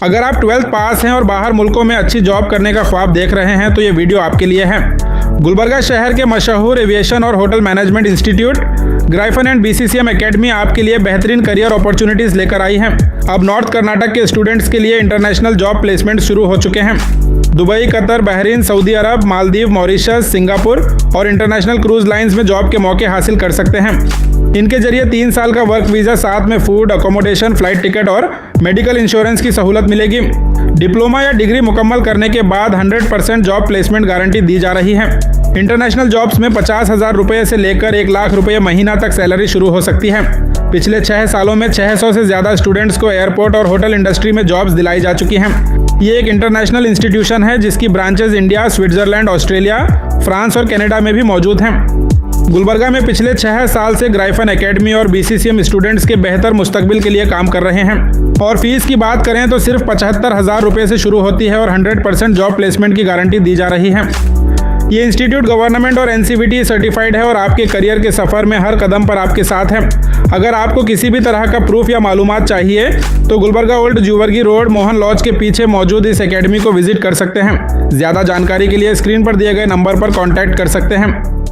अगर आप 12th पास हैं और बाहर मुल्कों में अच्छी जॉब करने का ख्वाब देख रहे हैं तो ये वीडियो आपके लिए है। गुलबर्गा शहर के मशहूर एविएशन और hotel management institute gryphon and BCCM academy आपके लिए बेहतरीन करियर अपॉर्चुनिटीज़ लेकर आई हैं। अब नॉर्थ कर्नाटक के स्टूडेंट्स के लिए इंटरनेशनल जॉब प्लेसमेंट शुरू हो चुके हैं। दुबई, कतर, बहरीन, सऊदी अरब, मालदीव, मॉरिशस, सिंगापुर और इंटरनेशनल क्रूज लाइंस में जॉब के मौके हासिल कर सकते हैं। इनके जरिए 3 साल का वर्क वीज़ा, साथ में फूड, अकोमोडेशन, फ्लाइट टिकट और मेडिकल इंश्योरेंस की सहूलत मिलेगी। डिप्लोमा या डिग्री मुकम्मल करने के बाद 100% जॉब प्लेसमेंट गारंटी दी जा रही है। इंटरनेशनल जॉब्स में 50,000 रुपये से लेकर 1 लाख रुपये महीना तक सैलरी शुरू हो सकती है। पिछले 6 सालों में 600 से ज़्यादा स्टूडेंट्स को एयरपोर्ट और होटल इंडस्ट्री में जॉब्स दिलाई जा चुकी हैं। ये एक इंटरनेशनल इंस्टीट्यूशन है जिसकी branches India, Switzerland, Australia, France और कनाडा में भी मौजूद हैं। गुलबर्गा में पिछले 6 साल से ग्राइफन एकेडमी और BCCM स्टूडेंट्स के बेहतर मुस्तकबिल के लिए काम कर रहे हैं। और फीस की बात करें तो सिर्फ 75,000 रुपये से शुरू होती है और 100% जॉब प्लेसमेंट की गारंटी दी जा रही है। ये इंस्टीट्यूट गवर्नमेंट और NCVT सर्टिफाइड है और आपके करियर के सफ़र में हर कदम पर आपके साथ है। अगर आपको किसी भी तरह का प्रूफ या मालूमात चाहिए तो Gulbarga old Jewargi road, Mohan lodge के पीछे मौजूद इस एकेडमी को विजिट कर सकते हैं। ज़्यादा जानकारी के लिए स्क्रीन पर दिए गए नंबर पर कॉन्टैक्ट कर सकते हैं।